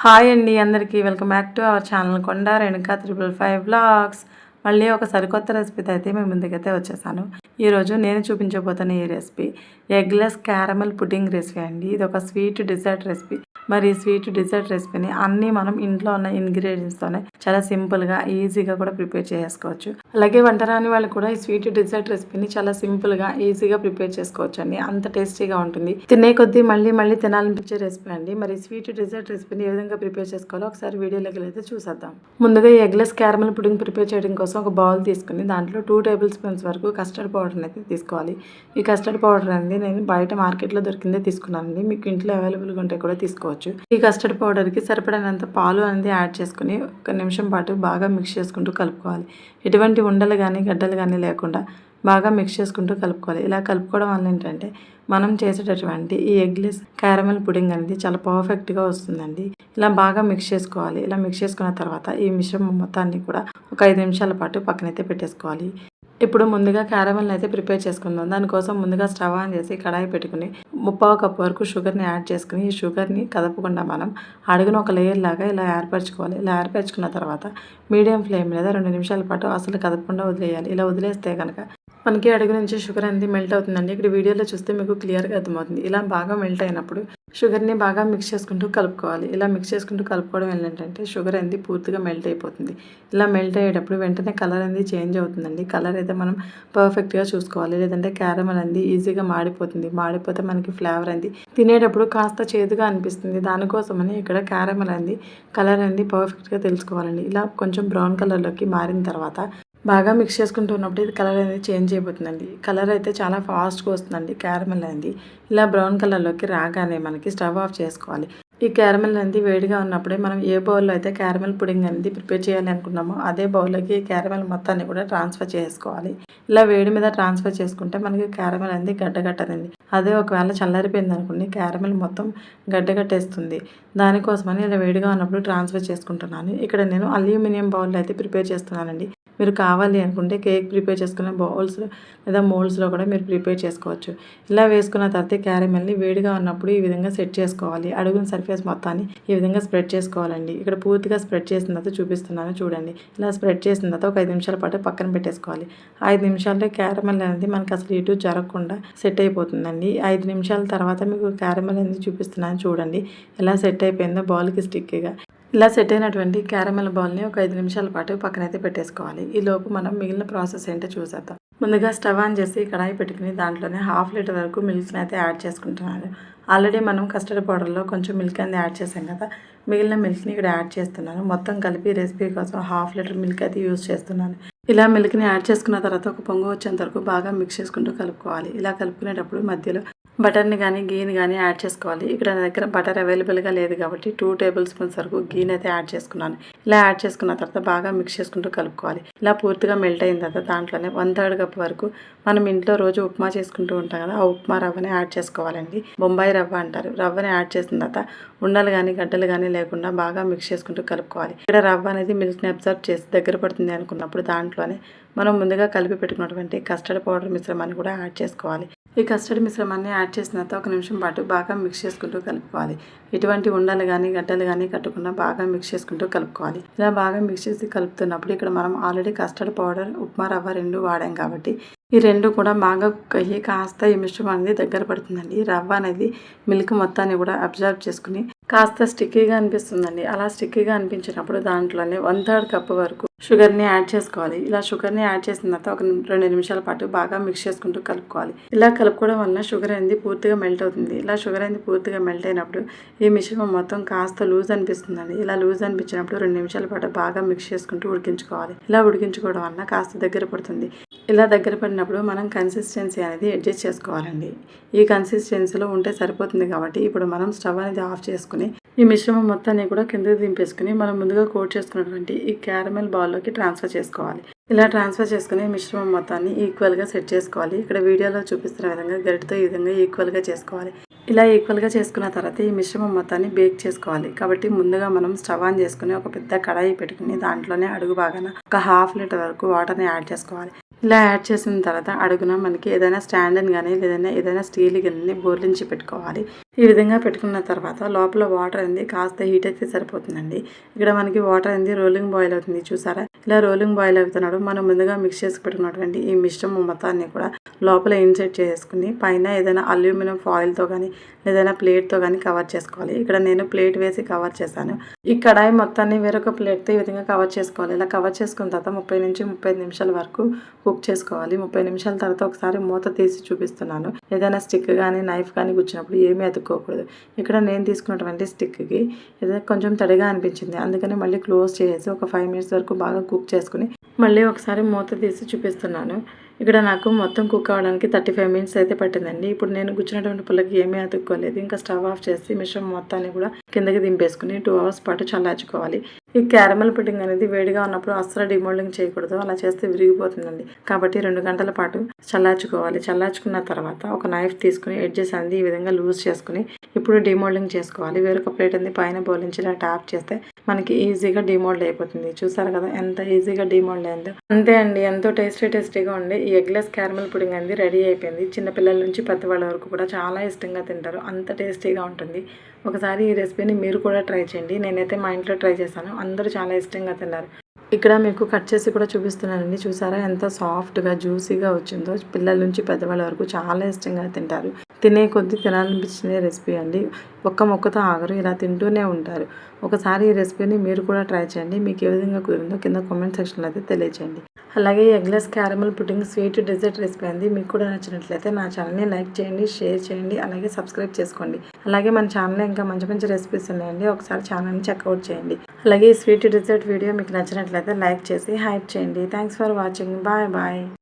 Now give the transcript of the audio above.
Hi అండి అందరికీ welcome back to our channel కొండ రేణుక 555 బ్లాగ్స్. మళ్ళీ ఒక సరికొత్త రెసిపీతో అయితే మేము ముందుకైతే వచ్చేసాను. ఈరోజు నేను చూపించబోతున్న ఈ recipe eggless caramel pudding recipe అండి. ఇది ఒక స్వీట్ డిజర్ట్ రెసిపీ. మరి ఈ స్వీట్ డిజర్ట్ రెసిపీని అన్నీ మనం ఇంట్లో ఉన్న ఇంగ్రీడియంట్స్తోనే చాలా సింపుల్గా ఈజీగా కూడా ప్రిపేర్ చేసుకోవచ్చు. అలాగే వంట రాని వాళ్ళు కూడా ఈ స్వీట్ డిజర్ట్ రెసిపీని చాలా సింపుల్గా ఈజీగా ప్రిపేర్ చేసుకోవచ్చు అండి. అంత టేస్టీగా ఉంటుంది. తినే కొద్దీ మళ్ళీ మళ్ళీ తినాలనిపించే రెసిపీ అండి. మరి స్వీట్ డిజర్ట్ రెసిపీని ఏ విధంగా ప్రిపేర్ చేసుకోవాలో ఒకసారి వీడియోలోకి అయితే చూసేద్దాం. ముందుగా ఈ ఎగ్లెస్ క్యారమెల్ పుడ్డింగ్ ప్రిపేర్ చేయడం కోసం ఒక బౌల్ తీసుకుని దాంట్లో 2 టేబుల్ స్పూన్స్ వరకు కస్టర్డ్ పౌడర్ అయితే తీసుకోవాలి. ఈ కస్టర్డ్ పౌడర్ అనేది నేను బయట మార్కెట్లో దొరికిందే తీసుకున్నానండి. మీకు ఇంట్లో అవైలబుల్గా ఉంటే కూడా తీసుకోవచ్చు. ఈ కస్టర్డ్ పౌడర్కి సరిపడినంత పాలు అనేది యాడ్ చేసుకుని 1 నిమిషం పాటు బాగా మిక్స్ చేసుకుంటూ కలుపుకోవాలి. ఎటువంటి ఉండలు కానీ గడ్డలు కానీ లేకుండా బాగా మిక్స్ చేసుకుంటూ కలుపుకోవాలి. ఇలా కలుపుకోవడం వల్ల ఏంటంటే మనం చేసేటటువంటి ఈ ఎగ్లెస్ క్యారమెల్ పుడింగ్ అనేది చాలా పర్ఫెక్ట్గా వస్తుందండి. ఇలా బాగా మిక్స్ చేసుకోవాలి. ఇలా మిక్స్ చేసుకున్న తర్వాత ఈ మిశ్రమం మొత్తాన్ని కూడా ఒక 5 నిమిషాల పాటు పక్కనైతే పెట్టేసుకోవాలి. ఇప్పుడు ముందుగా క్యారమెల్ని అయితే ప్రిపేర్ చేసుకుందాం. దానికోసం ముందుగా స్టవ్ ఆన్ చేసి కడాయి పెట్టుకుని 1/2 కప్ వరకు షుగర్ని యాడ్ చేసుకుని ఈ షుగర్ని కదపకుండా మనం అడుగున ఒక లేయర్ లాగా ఇలా ఏర్పరచుకోవాలి. ఇలా ఏర్పరచుకున్న తర్వాత మీడియం ఫ్లేమ్ మీద 2 నిమిషాల పాటు అసలు కదపకుండా వదిలేయాలి. ఇలా వదిలేస్తే కనుక మనకి అడుగు నుంచి షుగర్ అనేది మెల్ట్ అవుతుందండి. ఇక్కడ వీడియోలో చూస్తే మీకు క్లియర్గా అర్థమవుతుంది. ఇలా బాగా మెల్ట్ అయినప్పుడు షుగర్ని బాగా మిక్స్ చేసుకుంటూ కలుపుకోవాలి. ఇలా మిక్స్ చేసుకుంటూ కలుపుకోవడం ఏంటంటే షుగర్ అనేది పూర్తిగా మెల్ట్ అయిపోతుంది. ఇలా మెల్ట్ అయ్యేటప్పుడు వెంటనే కలర్ అనేది చేంజ్ అవుతుందండి. కలర్ అయితే మనం పర్ఫెక్ట్గా చూసుకోవాలి. లేదంటే క్యారమెల్ అనేది ఈజీగా మాడిపోతుంది. మాడిపోతే మనకి ఫ్లేవర్ అనేది తినేటప్పుడు కాస్త చేదుగా అనిపిస్తుంది. దానికోసమని ఇక్కడ క్యారమెల్ అనేది కలర్ అనేది పర్ఫెక్ట్గా తెలుసుకోవాలండి. ఇలా కొంచెం బ్రౌన్ కలర్లోకి మారిన తర్వాత బాగా మిక్స్ చేసుకుంటున్నప్పుడు ఇది కలర్ అనేది చేంజ్ అయిపోతుందండి. కలర్ అయితే చాలా ఫాస్ట్గా వస్తుందండి క్యారమెల్ అనేది. ఇలా బ్రౌన్ కలర్లోకి రాగానే మనకి స్టవ్ ఆఫ్ చేసుకోవాలి. ఈ క్యారమెల్ అనేది వేడిగా ఉన్నప్పుడే మనం ఏ బౌల్లో అయితే క్యారమెల్ పుడింగ్ అనేది ప్రిపేర్ చేయాలి అనుకున్నామో అదే బౌల్లోకి క్యారమెల్ మొత్తాన్ని కూడా ట్రాన్స్ఫర్ చేసుకోవాలి. ఇలా వేడి మీద ట్రాన్స్ఫర్ చేసుకుంటే మనకి క్యారమెల్ అనేది గడ్డగట్టదండి. అదే ఒకవేళ చల్లారిపోయింది అనుకోండి క్యారమెల్ మొత్తం గడ్డగట్టేస్తుంది. దానికోసమని ఇలా వేడిగా ఉన్నప్పుడు ట్రాన్స్ఫర్ చేసుకుంటున్నాను. ఇక్కడ నేను అల్యూమినియం బౌల్లో అయితే ప్రిపేర్ చేస్తున్నానండి. మీరు కావాలి అనుకుంటే కేక్ ప్రిపేర్ చేసుకునే బౌల్స్ లేదా మోల్డ్స్లో కూడా మీరు ప్రిపేర్ చేసుకోవచ్చు. ఇలా వేసుకున్న తర్వాత క్యారమెల్ని వేడిగా ఉన్నప్పుడు ఈ విధంగా సెట్ చేసుకోవాలి. అడుగున సర్ఫేస్ మొత్తాన్ని ఈ విధంగా స్ప్రెడ్ చేసుకోవాలండి. ఇక్కడ పూర్తిగా స్ప్రెడ్ చేసిన తర్వాత చూపిస్తున్నాను చూడండి. ఇలా స్ప్రెడ్ చేసిన తర్వాత ఒక 5 నిమిషాల పాటు పక్కన పెట్టేసుకోవాలి. 5 నిమిషాల్లో క్యారమెల్ అనేది మనకి అసలు ఇటు జరగకుండా సెట్ అయిపోతుందండి. 5 నిమిషాల తర్వాత మీకు క్యారమెల్ అనేది చూపిస్తున్నాను చూడండి ఎలా సెట్ అయిపోయిందో బౌల్కి స్టిక్గా. ఇలా సెట్ అయినటువంటి క్యారమెల్ బౌల్ని ఒక 5 నిమిషాల పాటు పక్కనైతే పెట్టేసుకోవాలి. ఈ లోపు మనం మిగిలిన ప్రాసెస్ ఏంటో చూసేద్దాం. ముందుగా స్టవ్ ఆన్ చేసి కడాయి పెట్టుకుని దాంట్లోనే 1/2 లీటర్ వరకు మిల్క్ని అయితే యాడ్ చేసుకుంటున్నాను. ఆల్రెడీ మనం కస్టర్డ్ పౌడర్లో కొంచెం మిల్క్ అనేది యాడ్ చేసాం కదా, మిగిలిన మిల్క్ని ఇక్కడ యాడ్ చేస్తున్నాను. మొత్తం కలిపి రెసిపీ కోసం 1/2 లీటర్ మిల్క్ అయితే యూజ్ చేస్తున్నాను. ఇలా మిల్క్ని యాడ్ చేసుకున్న తర్వాత ఒక పొంగు వచ్చేంత వరకు బాగా మిక్స్ చేసుకుంటూ కలుపుకోవాలి. ఇలా కలుపుకునేటప్పుడు మధ్యలో బటర్ని కానీ గీని కానీ యాడ్ చేసుకోవాలి. ఇక్కడ నా దగ్గర బటర్ అవైలబుల్గా లేదు కాబట్టి 2 టేబుల్ స్పూన్స్ వరకు గీని అయితే యాడ్ చేసుకున్నాను. ఇలా యాడ్ చేసుకున్న తర్వాత బాగా మిక్స్ చేసుకుంటూ కలుపుకోవాలి. ఇలా పూర్తిగా మెల్ట్ అయిన తర్వాత దాంట్లోనే 1/3 కప్ వరకు మనం ఇంట్లో రోజు ఉప్మా చేసుకుంటూ ఉంటాం కదా, ఆ ఉప్మా రవ్వని యాడ్ చేసుకోవాలండి. బొంబాయి రవ్వ అంటారు. రవ్వని యాడ్ చేసిన తర్వాత ఉండలు కానీ గడ్డలు కానీ లేకుండా బాగా మిక్స్ చేసుకుంటూ కలుపుకోవాలి. ఇక్కడ రవ్వ అనేది మిల్క్ని అబ్జర్వ్ చేసి దగ్గర పడుతుంది అనుకున్నప్పుడు దాంట్లోనే మనం ముందుగా కలిపి పెట్టుకున్నటువంటి కస్టర్డ్ పౌడర్ మిశ్రమాన్ని కూడా యాడ్ చేసుకోవాలి. ఈ కస్టర్డ్ మిశ్రమాన్ని యాడ్ చేసిన తర్వాత 1 నిమిషం పాటు బాగా మిక్స్ చేసుకుంటూ కలుపుకోవాలి. ఎటువంటి ఉండలు కానీ గడ్డలు కానీ కట్టకుండా బాగా మిక్స్ చేసుకుంటూ కలుపుకోవాలి. ఇలా బాగా మిక్స్ చేసి కలుపుతున్నప్పుడు ఇక్కడ మనం ఆల్రెడీ కస్టర్డ్ పౌడర్ ఉప్మా రవ్వ 2 వాడాం కాబట్టి ఈ 2 కూడా బాగా కుక్ అయ్యి కాస్త ఈ మిశ్రమం అనేది దగ్గర పడుతుందండి. రవ్వ అనేది మిల్క్ మొత్తాన్ని కూడా అబ్జర్వ్ చేసుకుని కాస్త స్టిక్కీగా అనిపిస్తుందండి. అలా స్టిక్కీగా అనిపించినప్పుడు దాంట్లోనే 1/3 కప్ వరకు షుగర్ని యాడ్ చేసుకోవాలి. ఇలా షుగర్ని యాడ్ చేసిన తర్వాత ఒక 2 నిమిషాల పాటు బాగా మిక్స్ చేసుకుంటూ కలుపుకోవాలి. ఇలా కలుపుకోవడం వల్ల షుగర్ అనేది పూర్తిగా మెల్ట్ అవుతుంది. ఇలా షుగర్ అనేది పూర్తిగా మెల్ట్ అయినప్పుడు ఈ మిశ్రమం మొత్తం కాస్త లూజ్ అనిపిస్తుందండి. ఇలా లూజ్ అనిపించినప్పుడు 2 నిమిషాల పాటు బాగా మిక్స్ చేసుకుంటూ ఉడికించుకోవాలి. ఇలా ఉడికించుకోవడం వల్ల కాస్త దగ్గర పడుతుంది. ఇలా దగ్గర పడినప్పుడు మనం కన్సిస్టెన్సీ అనేది అడ్జస్ట్ చేసుకోవాలండి. ఈ కన్సిస్టెన్సీలో ఉంటే సరిపోతుంది కాబట్టి ఇప్పుడు మనం స్టవ్ అనేది ఆఫ్ చేసుకుని ఈ మిశ్రమం మొత్తాన్ని కూడా కిందకి దింపేసుకుని మనం ముందుగా కోట్ చేసుకున్నటువంటి ఈ క్యారమెల్ బౌల్లోకి ట్రాన్స్ఫర్ చేసుకోవాలి. ఇలా ట్రాన్స్ఫర్ చేసుకుని మిశ్రమం మొత్తాన్ని ఈక్వల్గా సెట్ చేసుకోవాలి. ఇక్కడ వీడియోలో చూపిస్తున్న విధంగా గరిటతో ఈ విధంగా ఈక్వల్గా చేసుకోవాలి. ఇలా ఈక్వల్గా చేసుకున్న తర్వాత ఈ మిశ్రమం మొత్తాన్ని బేక్ చేసుకోవాలి. కాబట్టి ముందుగా మనం స్టవ్ ఆన్ చేసుకుని ఒక పెద్ద కడాయి పెట్టుకుని దాంట్లోనే అడుగు భాగాన ఒక 1/2 లీటర్ వరకు వాటర్ని యాడ్ చేసుకోవాలి. ఇలా యాడ్ చేసిన తర్వాత అడుగున మనకి ఏదైనా స్టాండ్ని కానీ ఏదైనా స్టీల్ గిన్నెని బోర్లించి పెట్టుకోవాలి. ఈ విధంగా పెట్టుకున్న తర్వాత లోపల వాటర్ అనేది కాస్త హీట్ అయితే సరిపోతుందండి. ఇక్కడ మనకి వాటర్ అనేది రోలింగ్ బాయిల్ అవుతుంది చూసారా. ఇలా రోలింగ్ బాయిల్ అవుతున్నాడు మనం ముందుగా మిక్స్ చేసి పెట్టుకున్నటువంటి ఈ మిశ్రమం మొత్తాన్ని కూడా లోపల ఇన్సర్ట్ చేసుకుని పైన ఏదైనా అల్యూమినియం ఫాయిల్తో కానీ ఏదైనా ప్లేట్తో కానీ కవర్ చేసుకోవాలి. ఇక్కడ నేను ప్లేట్ వేసి కవర్ చేశాను. ఈ కడాయి మొత్తాన్ని వేరొక ప్లేట్తో ఈ విధంగా కవర్ చేసుకోవాలి. ఇలా కవర్ చేసుకున్న తర్వాత 30 నుంచి 35 నిమిషాల వరకు కుక్ చేసుకోవాలి. 30 నిమిషాల తర్వాత ఒకసారి మూత తీసి చూపిస్తున్నాను. ఏదైనా స్టిక్ కానీ నైఫ్ కానీ గుచ్చినప్పుడు ఏమీ అతుక్కోకూడదు. ఇక్కడ నేను తీసుకున్నటువంటి స్టిక్కి ఏదైనా కొంచెం తడిగా అనిపించింది. అందుకని మళ్ళీ క్లోజ్ చేసి ఒక 5 మినిట్స్ వరకు బాగా కుక్ చేసుకుని మళ్ళీ ఒకసారి మూత తీసి చూపిస్తున్నాను. ఇక్కడ నాకు మొత్తం కుక్ అవ్వడానికి 35 మినిట్స్ అయితే పట్టిందండి. ఇప్పుడు నేను గుచ్చినటువంటి పుల్లకి ఏమీ అతుక్కోలేదు. ఇంకా స్టవ్ ఆఫ్ చేసి మిశ్రమం మొత్తాన్ని కూడా కిందకి దింపేసుకుని 2 అవర్స్ పాటు చల్లార్చుకోవాలి. ఈ క్యారమెల్ పుడ్డింగ్ అనేది వేడిగా ఉన్నప్పుడు అస్సలు డిమోల్డింగ్ చేయకూడదు. అలా చేస్తే విరిగిపోతుందండి. కాబట్టి 2 గంటల పాటు చల్లార్చుకోవాలి. చల్లార్చుకున్న తర్వాత ఒక నైఫ్ తీసుకుని ఎడ్జెస్ అనేది ఈ విధంగా లూజ్ చేసుకుని ఇప్పుడు డిమోల్డింగ్ చేసుకోవాలి. వేరొక ప్లేట్ అనేది పైన బోలించి ఇలా ట్యాప్ చేస్తే మనకి ఈజీగా డిమోల్డ్ అయిపోతుంది. చూసారు కదా ఎంత ఈజీగా డిమోల్డ్ అయిందో. అంతే అండి, ఎంతో టేస్టీగా ఉండే ఈ ఎగ్లెస్ క్యారమెల్ పుడింగ్ అనేది రెడీ అయిపోయింది. చిన్నపిల్లల నుంచి పెద్దవాళ్ళ వరకు కూడా చాలా ఇష్టంగా తింటారు. అంత టేస్టీగా ఉంటుంది. ఒకసారి ఈ రెసిపీని మీరు కూడా ట్రై చేయండి. నేనైతే మా ఇంట్లో ట్రై చేశాను. అందరూ చాలా ఇష్టంగా తిన్నారు. ఇక్కడ మీకు కట్ చేసి కూడా చూపిస్తున్నానండి. చూసారా ఎంత సాఫ్ట్గా జ్యూసీగా వచ్చిందో. పిల్లల నుంచి పెద్దవాళ్ళ వరకు చాలా ఇష్టంగా తింటారు. తినే కొద్దీ తినాలనిపించిన రెసిపీ అండి. ఒక్క మొక్కతో ఆగరు, ఇలా తింటూనే ఉంటారు. ఒకసారి ఈ రెసిపీని మీరు కూడా ట్రై చేయండి. మీకు ఏ విధంగా కుదిరిందో కింద కామెంట్ సెక్షన్లో అయితే తెలియచేయండి. అలాగే eggless caramel pudding sweet dessert recipe అండి. మీకు కూడా నచ్చినట్లయితే నా ఛానల్ని లైక్ చేయండి, షేర్ చేయండి, అలాగే సబ్స్క్రైబ్ చేసుకోండి. అలాగే మన ఛానల్లో ఇంకా మంచి రెసిపీస్ ఉన్నాయండి. ఒకసారి ఛానల్ని చెక్అవుట్ చేయండి. అలాగే ఈ స్వీట్ డెజర్ట్ వీడియో మీకు నచ్చినట్లయితే లైక్ చేసి హైప్ చేయండి. Thanks for watching. బాయ్.